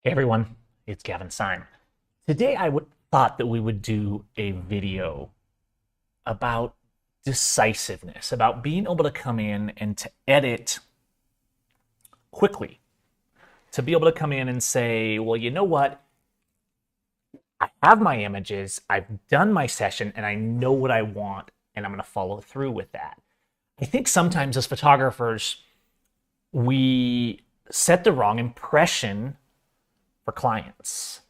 Hey everyone, it's Gavin Seim. Today thought that we would do a video about decisiveness, about being able to come in and to edit quickly, to be able to come in and say, well, you know what? I have my images, I've done my session, and I know what I want, and I'm going to follow through with that. I think sometimes as photographers, we set the wrong impression for clients.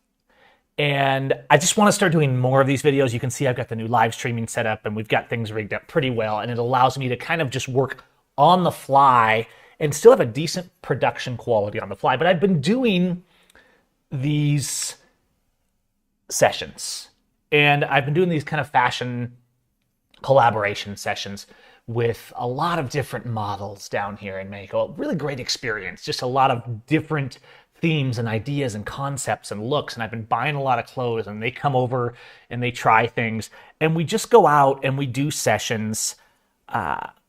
And I just want to start doing more of these videos. You can see I've got the new live streaming set up and we've got things rigged up pretty well. And it allows me to kind of just work on the fly and still have a decent production quality on the fly. But I've been doing these sessions and I've been doing these kind of fashion collaboration sessions with a lot of different models down here in Mexico. Really great experience. Just a lot of different themes and ideas and concepts and looks. And I've been buying a lot of clothes and they come over and they try things. And we just go out and we do sessions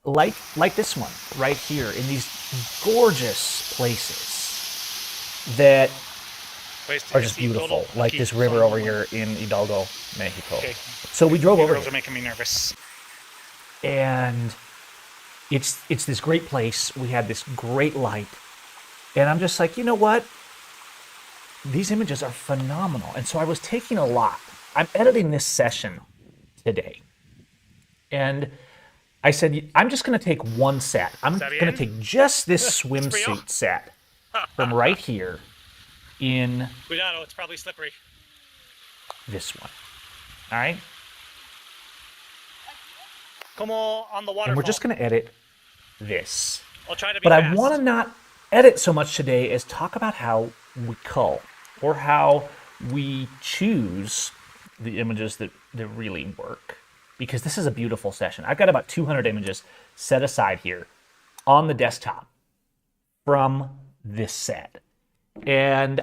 like this one right here in these gorgeous places that are just beautiful. Like this river over here in Hidalgo, Mexico. Okay. So we drove over here. Girls are making me nervous. And it's this great place. We had this great light. And I'm just like, you know what? These images are phenomenal. And so I was taking a lot. I'm editing this session today. And I said, I'm just going to take one set. I'm going to take just this swimsuit set from right here in Cuidado, it's probably slippery. this one. All right? Como on the waterfall. And we're just going to edit this. I'll try to be But fast. I want to not edit so much today as talk about how we cull or how we choose the images that really work, because this is a beautiful session. I've got about 200 images set aside here on the desktop from this set. And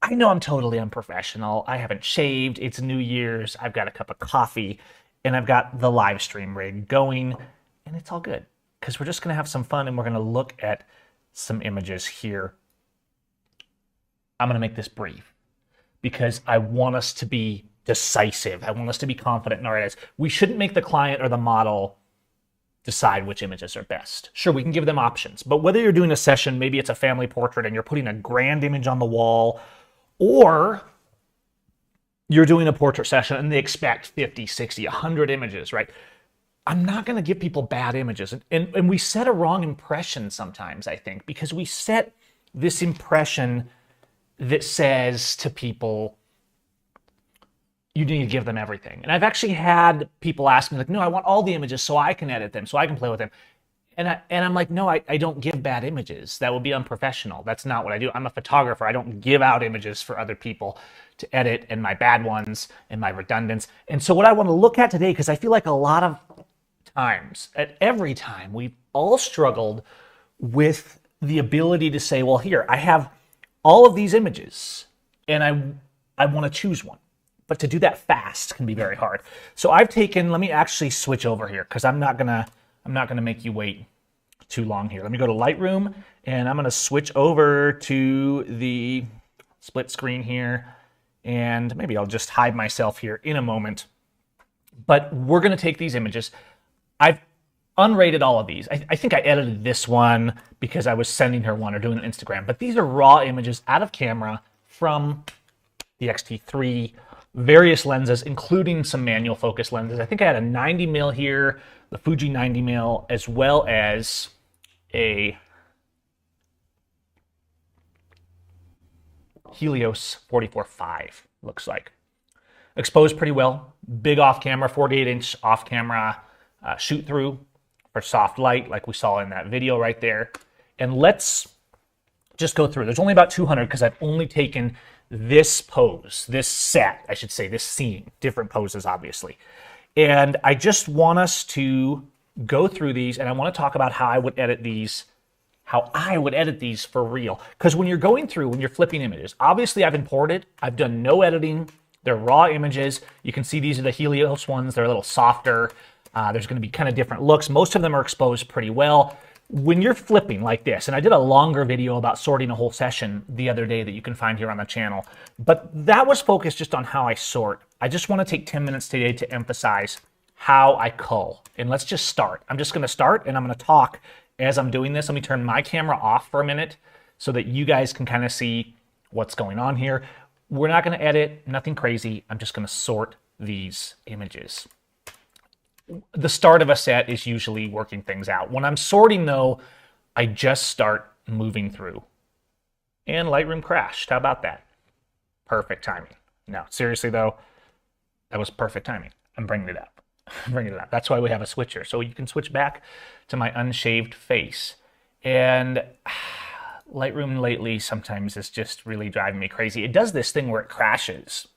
I know I'm totally unprofessional. I haven't shaved. It's New Year's. I've got a cup of coffee and I've got the live stream rig going, and it's all good because we're just going to have some fun and we're going to look at some images here. I'm going to make this brief because I want us to be decisive. I want us to be confident in our edits. We shouldn't make the client or the model decide which images are best. Sure, we can give them options, but whether you're doing a session, maybe it's a family portrait and you're putting a grand image on the wall, or you're doing a portrait session and they expect 50, 60, 100 images, right? I'm not going to give people bad images. And we set a wrong impression sometimes, I think, because we set this impression that says to people, you need to give them everything. And I've actually had people ask me, like, no, I want all the images so I can edit them, so I can play with them. And I'm like, no, I don't give bad images. That would be unprofessional. That's not what I do. I'm a photographer. I don't give out images for other people to edit, and my bad ones and my redundants. And so what I want to look at today, because I feel like a lot of times, at every time, we've all struggled with the ability to say, well, here, I have all of these images and I want to choose one. But to do that fast can be very hard. So I've taken, let me actually switch over here because I'm not gonna make you wait too long here. Let me go to Lightroom and I'm gonna switch over to the split screen here, and maybe I'll just hide myself here in a moment. But we're gonna take these images. I've unrated all of these. I think I edited this one because I was sending her one or doing an Instagram, but these are raw images out of camera from the X-T3, various lenses, including some manual focus lenses. I think I had a 90 mil here, the Fuji 90 mil, as well as a Helios 44.5, looks like. Exposed pretty well, big off-camera, 48-inch off-camera shoot-through for soft light, like we saw in that video right there. And let's just go through. There's only about 200 because I've only taken this pose, this set, I should say, this scene, different poses, obviously. And I just want us to go through these, and I want to talk about how I would edit these for real. Because when you're going through, when you're flipping images, obviously I've imported, I've done no editing, they're raw images. You can see these are the Helios ones, they're a little softer. There's going to be kind of different looks. Most of them are exposed pretty well. when you're flipping like this, and I did a longer video about sorting a whole session the other day that you can find here on the channel, but that was focused just on how I sort. I just want to take 10 minutes today to emphasize how I cull. And let's just start. I'm just going to start and I'm going to talk as I'm doing this. Let me turn my camera off for a minute so that you guys can kind of see what's going on here. We're not going to edit, nothing crazy. I'm just going to sort these images. The start of a set is usually working things out. When I'm sorting though, I just start moving through. And Lightroom crashed. How about that? Perfect timing. No, seriously though, that was perfect timing. I'm bringing it up. I'm bringing it up. That's why we have a switcher. So you can switch back to my unshaved face. And Lightroom lately sometimes is just really driving me crazy. It does this thing where it crashes.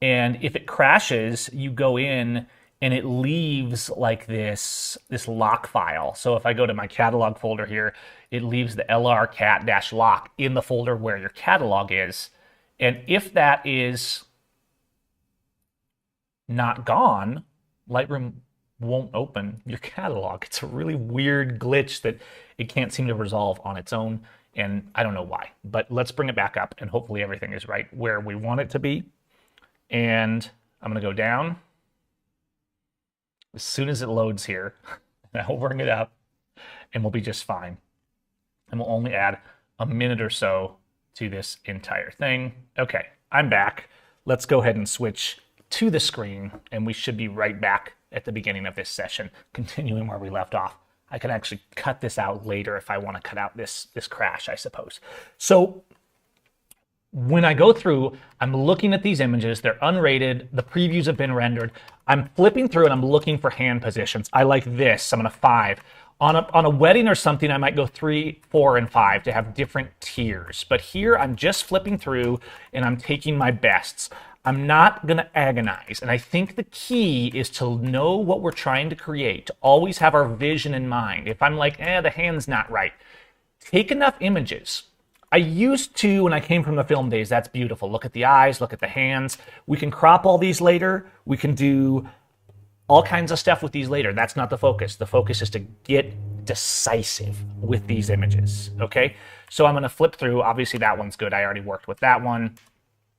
And if it crashes, you go in and it leaves like this lock file. So if I go to my catalog folder here, it leaves the lrcat-lock in the folder where your catalog is. And if that is not gone, Lightroom won't open your catalog. It's a really weird glitch that it can't seem to resolve on its own, and I don't know why. But let's bring it back up, and hopefully everything is right where we want it to be. And I'm gonna go down. As soon as it loads here, I'll bring it up, and we'll be just fine. And we'll only add a minute or so to this entire thing. Okay, I'm back. Let's go ahead and switch to the screen, and we should be right back at the beginning of this session, continuing where we left off. I can actually cut this out later if I want to cut out this crash, I suppose. So when I go through, I'm looking at these images. They're unrated. The previews have been rendered. I'm flipping through and I'm looking for hand positions. I like this. I'm going to 5. On a wedding or something, I might go 3, 4, and 5 to have different tiers. But here, I'm just flipping through and I'm taking my bests. I'm not going to agonize. And I think the key is to know what we're trying to create, to always have our vision in mind. If I'm like, the hand's not right, take enough images. I used to, when I came from the film days, that's beautiful. Look at the eyes, look at the hands. We can crop all these later. We can do all kinds of stuff with these later. That's not the focus. The focus is to get decisive with these images, okay? So I'm gonna flip through. Obviously that one's good. I already worked with that one.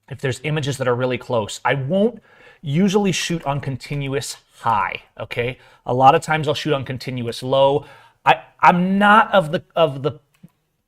If there's images that are really close, I won't usually shoot on continuous high, okay? A lot of times I'll shoot on continuous low. I'm not of the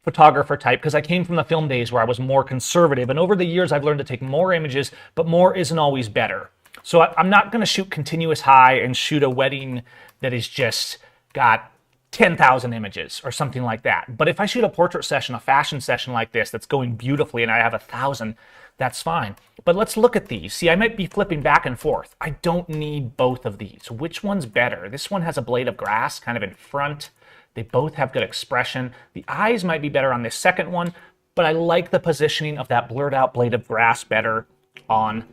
photographer type because I came from the film days where I was more conservative, and over the years I've learned to take more images, but more isn't always better. So I'm not going to shoot continuous high and shoot a wedding that is just got 10,000 images or something like that. But if I shoot a portrait session, a fashion session like this that's going beautifully and I have 1,000, that's fine. But let's look at these. See, I might be flipping back and forth. I don't need both of these. Which one's better? This one has a blade of grass kind of in front. They both have good expression. The eyes might be better on this second one, but I like the positioning of that blurred out blade of grass better on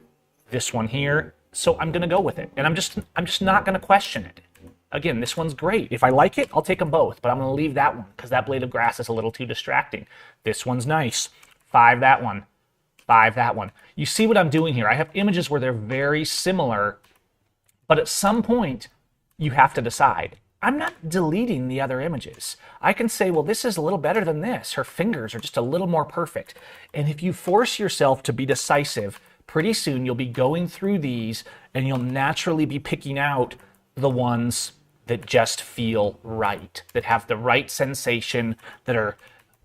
this one here. So I'm gonna go with it. And I'm just not gonna question it. Again, this one's great. If I like it, I'll take them both, but I'm gonna leave that one because that blade of grass is a little too distracting. This one's nice. 5 that one. 5 that one. You see what I'm doing here? I have images where they're very similar, but at some point you have to decide. I'm not deleting the other images. I can say, well, this is a little better than this. Her fingers are just a little more perfect. And if you force yourself to be decisive, pretty soon you'll be going through these and you'll naturally be picking out the ones that just feel right, that have the right sensation, that are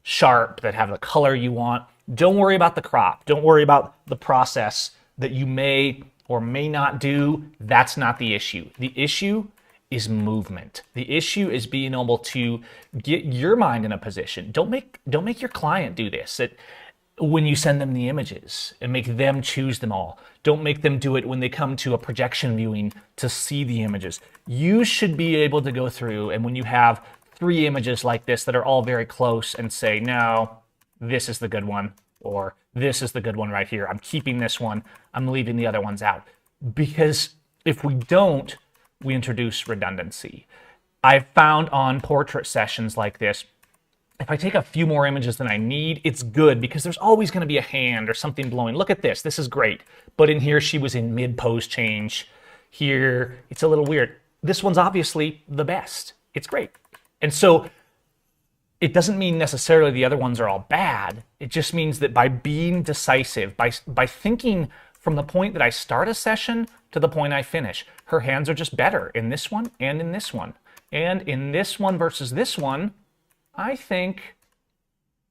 sharp, that have the color you want. Don't worry about the crop. Don't worry about the process that you may or may not do. That's not the issue. The issue is movement. The issue is being able to get your mind in a position. Don't make your client do this. When you send them the images and make them choose them all. Don't make them do it when they come to a projection viewing to see the images. You should be able to go through, and when you have 3 images like this that are all very close, and say, no, this is the good one, or this is the good one right here. I'm keeping this one. I'm leaving the other ones out. Because if we don't, we introduce redundancy. I've found on portrait sessions like this, if I take a few more images than I need, it's good because there's always going to be a hand or something blowing. Look at this. This is great. But in here, she was in mid-pose change. Here, it's a little weird. This one's obviously the best. It's great. And so it doesn't mean necessarily the other ones are all bad. It just means that by being decisive, by thinking from the point that I start a session to the point I finish, her hands are just better in this one and in this one. And in this one versus this one, I think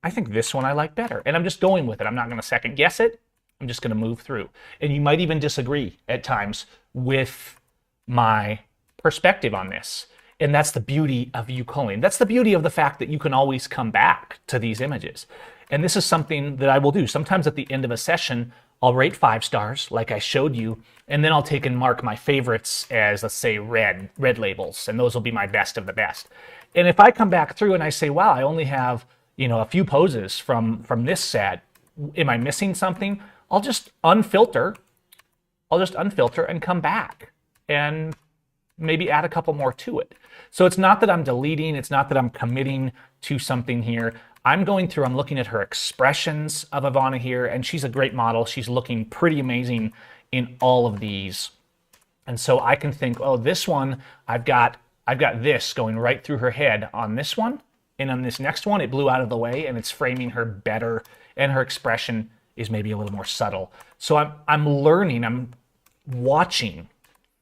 this one I like better. And I'm just going with it. I'm not going to second guess it. I'm just going to move through. And you might even disagree at times with my perspective on this. And that's the beauty of you culling. That's the beauty of the fact that you can always come back to these images. And this is something that I will do. Sometimes at the end of a session, I'll rate 5 stars like I showed you, and then I'll take and mark my favorites as, let's say, red labels, and those will be my best of the best. And if I come back through and I say, wow, I only have, a few poses from this set, am I missing something? I'll just unfilter and come back and maybe add a couple more to it. So it's not that I'm deleting, it's not that I'm committing to something here. I'm going through, I'm looking at her expressions of Ivana here, and she's a great model. She's looking pretty amazing in all of these. And so I can think, oh, this one, I've got this going right through her head on this one, and on this next one, it blew out of the way, and it's framing her better, and her expression is maybe a little more subtle. So I'm learning, I'm watching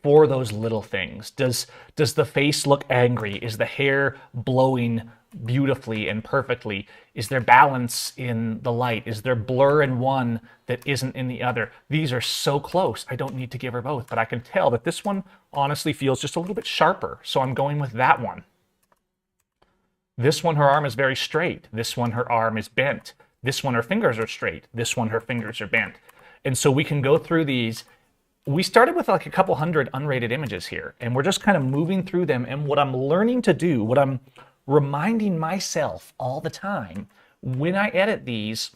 for those little things. Does the face look angry? Is the hair blowing beautifully and perfectly? Is there balance in the light? Is there blur in one that isn't in the other? These are so close. I don't need to give her both, but I can tell that this one honestly feels just a little bit sharper. So I'm going with that one. This one, her arm is very straight. This one, her arm is bent. This one, her fingers are straight. This one, her fingers are bent. And so we can go through these. We started with like a couple hundred unrated images here, and we're just kind of moving through them. And what I'm learning to do, what I'm reminding myself all the time when I edit these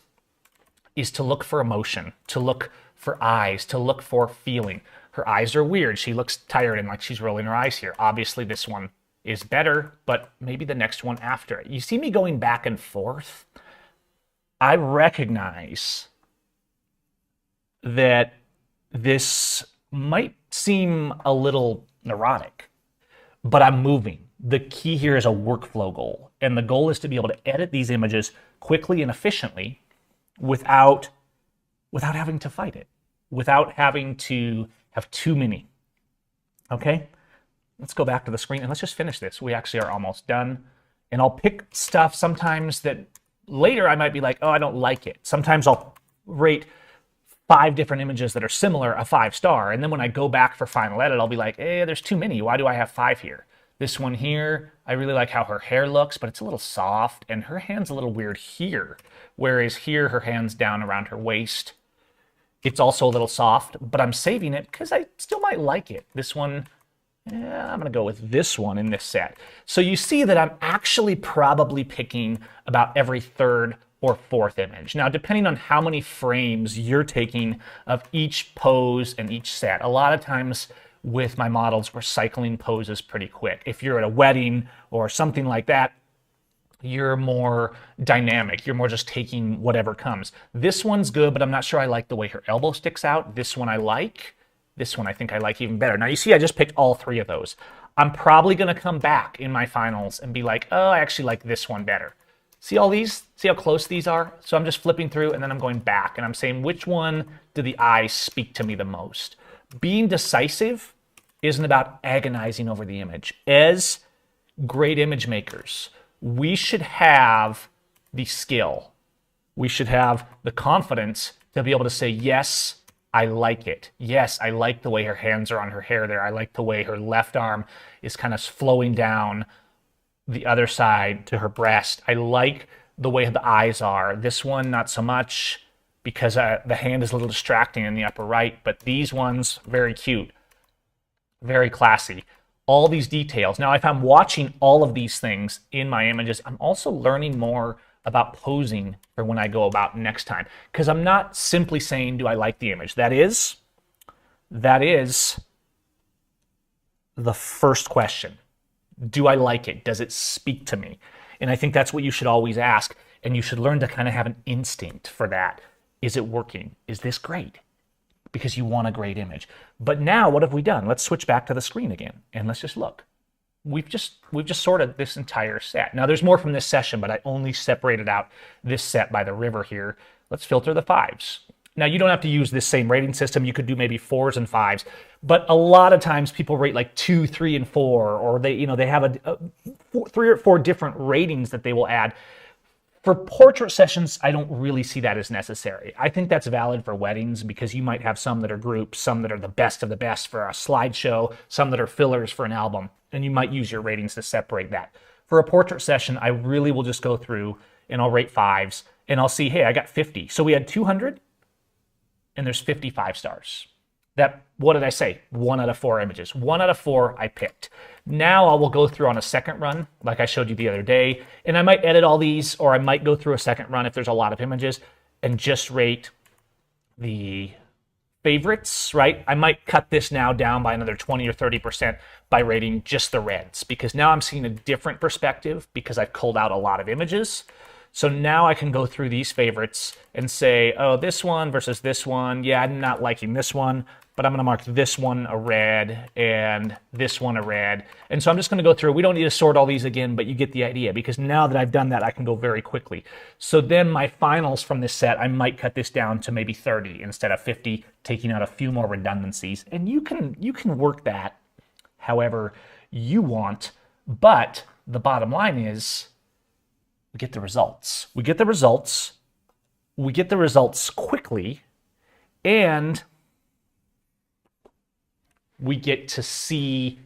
is to look for emotion, to look for eyes, to look for feeling. Her eyes are weird. She looks tired and like she's rolling her eyes here. Obviously this one is better, but maybe the next one after it. You see me going back and forth. I recognize that this might seem a little neurotic, but I'm moving. The key here is a workflow goal, and the goal is to be able to edit these images quickly and efficiently without having to fight it, without having to have too many. Okay, let's go back to the screen and let's just finish this. We actually are almost done, and I'll pick stuff sometimes that later I might be like, oh, I don't like it. Sometimes I'll rate 5 different images that are similar a 5-star, and then when I go back for final edit, I'll be like, there's too many. Why do I have 5 here? This one here, I really like how her hair looks, but it's a little soft, and her hand's a little weird here, whereas here, her hand's down around her waist. It's also a little soft, but I'm saving it because I still might like it. This one, I'm going to go with this one in this set. So you see that I'm actually probably picking about every 3rd or 4th image. Now, depending on how many frames you're taking of each pose and each set, a lot of times with my models, we're cycling poses pretty quick. If you're at a wedding or something like that, you're more dynamic. You're more just taking whatever comes. This one's good, but I'm not sure I like the way her elbow sticks out. This one I like. This one I think I like even better. Now you see I just picked all 3 of those. I'm probably going to come back in my finals and be like, oh, I actually like this one better. See all these? See how close these are? So I'm just flipping through and then I'm going back and I'm saying, which one do the eyes speak to me the most? Being decisive isn't about agonizing over the image. As great image makers, we should have the skill. We should have the confidence to be able to say, yes, I like it. Yes, I like the way her hands are on her hair there. I like the way her left arm is kind of flowing down the other side to her breast. I like the way the eyes are. This one, not so much, because the hand is a little distracting in the upper right, but these ones, very cute, very classy. All these details. Now, if I'm watching all of these things in my images, I'm also learning more about posing for when I go about next time, because I'm not simply saying, do I like the image? That is the first question. Do I like it? Does it speak to me? And I think that's what you should always ask, and you should learn to kind of have an instinct for that. Is it working? Is this great? Because you want a great image. But now, what have we done? Let's switch back to the screen again, and let's just look. we've just sorted this entire set. Now there's more from this session, but I only separated out this set by the river here. Let's filter the 5s. Now you don't have to use this same rating system. You could do maybe 4s and 5s, but a lot of times people rate like 2, 3, and 4, or they have 3 or 4 different ratings that they will add. For portrait sessions, I don't really see that as necessary. I think that's valid for weddings because you might have some that are groups, some that are the best of the best for a slideshow, some that are fillers for an album, and you might use your ratings to separate that. For a portrait session, I really will just go through and I'll rate 5s and I'll see, hey, I got 50. So we had 200 and there's 55 stars. What did I say? 1 out of 4 images. 1 out of 4 I picked. Now I will go through on a second run, like I showed you the other day, and I might edit all these, or I might go through a second run if there's a lot of images and just rate the favorites, right? I might cut this now down by another 20 or 30% by rating just the reds, because now I'm seeing a different perspective because I've culled out a lot of images. So now I can go through these favorites and say, oh, this one versus this one. Yeah, I'm not liking this one, but I'm going to mark this one a red and this one a red. And so I'm just going to go through. We don't need to sort all these again, but you get the idea, because now that I've done that, I can go very quickly. So then my finals from this set, I might cut this down to maybe 30 instead of 50, taking out a few more redundancies. And you can work that however you want, but the bottom line is we get the results. We get the results. We get the results quickly, and we get to see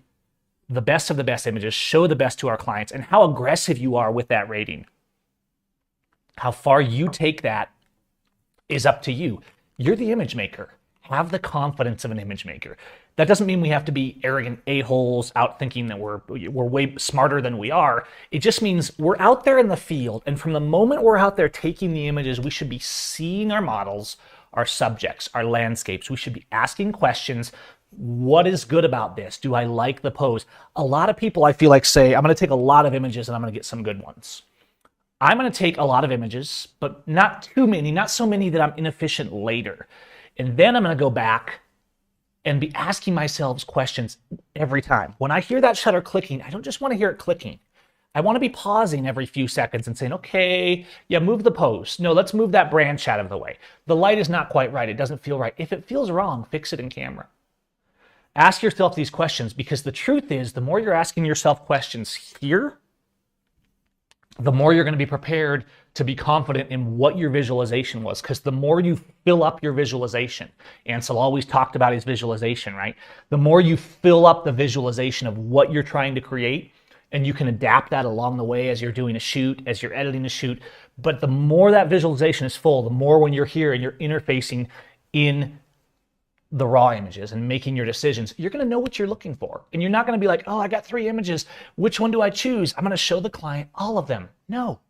the best of the best images, show the best to our clients, and how aggressive you are with that rating. How far you take that is up to you. You're the image maker. Have the confidence of an image maker. That doesn't mean we have to be arrogant a-holes out thinking that we're way smarter than we are. It just means we're out there in the field, and from the moment we're out there taking the images, we should be seeing our models, our subjects, our landscapes. We should be asking questions. What is good about this? Do I like the pose? A lot of people, I feel like, say, I'm going to take a lot of images and I'm going to get some good ones. I'm going to take a lot of images, but not too many, not so many that I'm inefficient later. And then I'm going to go back and be asking myself questions every time. When I hear that shutter clicking, I don't just want to hear it clicking. I want to be pausing every few seconds and saying, okay, yeah, move the pose. No, let's move that branch out of the way. The light is not quite right. It doesn't feel right. If it feels wrong, fix it in camera. Ask yourself these questions, because the truth is, the more you're asking yourself questions here, the more you're going to be prepared to be confident in what your visualization was. Because the more you fill up your visualization, Ansel always talked about his visualization, right? The more you fill up the visualization of what you're trying to create, and you can adapt that along the way as you're doing a shoot, as you're editing a shoot. But the more that visualization is full, the more when you're here and you're interfacing in the raw images and making your decisions, you're going to know what you're looking for. And you're not going to be like, oh, I got 3 images. Which one do I choose? I'm going to show the client all of them. No,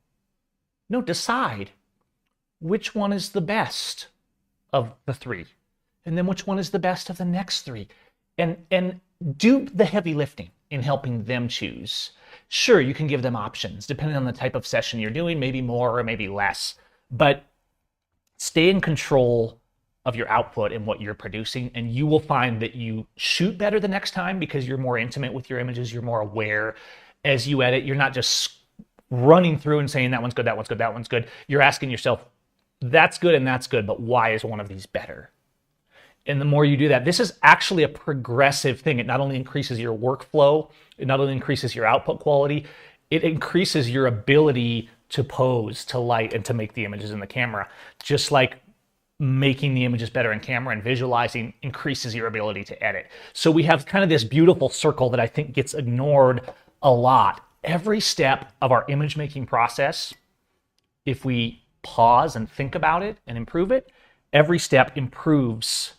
decide which one is the best of the 3. And then which one is the best of the next 3. And do the heavy lifting in helping them choose. Sure, you can give them options depending on the type of session you're doing, maybe more or maybe less, but stay in control of your output and what you're producing, and you will find that you shoot better the next time because you're more intimate with your images, you're more aware as you edit. You're not just running through and saying that one's good, that one's good, that one's good. You're asking yourself, that's good and that's good, but why is one of these better? And the more you do that, this is actually a progressive thing. It not only increases your workflow, it not only increases your output quality, it increases your ability to pose, to light, and to make the images in the camera. Just like making the images better in camera and visualizing increases your ability to edit. So we have kind of this beautiful circle that I think gets ignored a lot. Every step of our image making process, if we pause and think about it and improve it, every step improves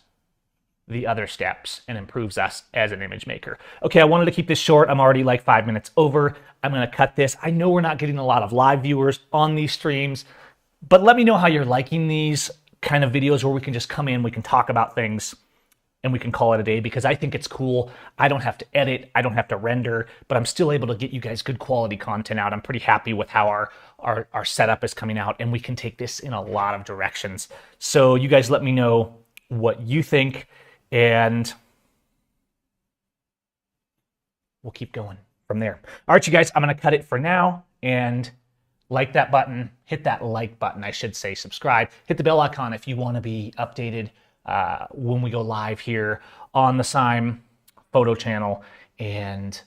the other steps and improves us as an image maker. Okay, I wanted to keep this short. I'm already like 5 minutes over. I'm going to cut this. I know we're not getting a lot of live viewers on these streams, but let me know how you're liking these kind of videos where we can just come in, we can talk about things, and we can call it a day, because I think it's cool. I don't have to edit, I don't have to render, but I'm still able to get you guys good quality content out. I'm pretty happy with how our setup is coming out, and we can take this in a lot of directions. So you guys let me know what you think, and we'll keep going. from there. All right, you guys, I'm going to cut it for now and like that button, hit that like button, I should say, subscribe, hit the bell icon if you want to be updated when we go live here on the Seim photo channel. And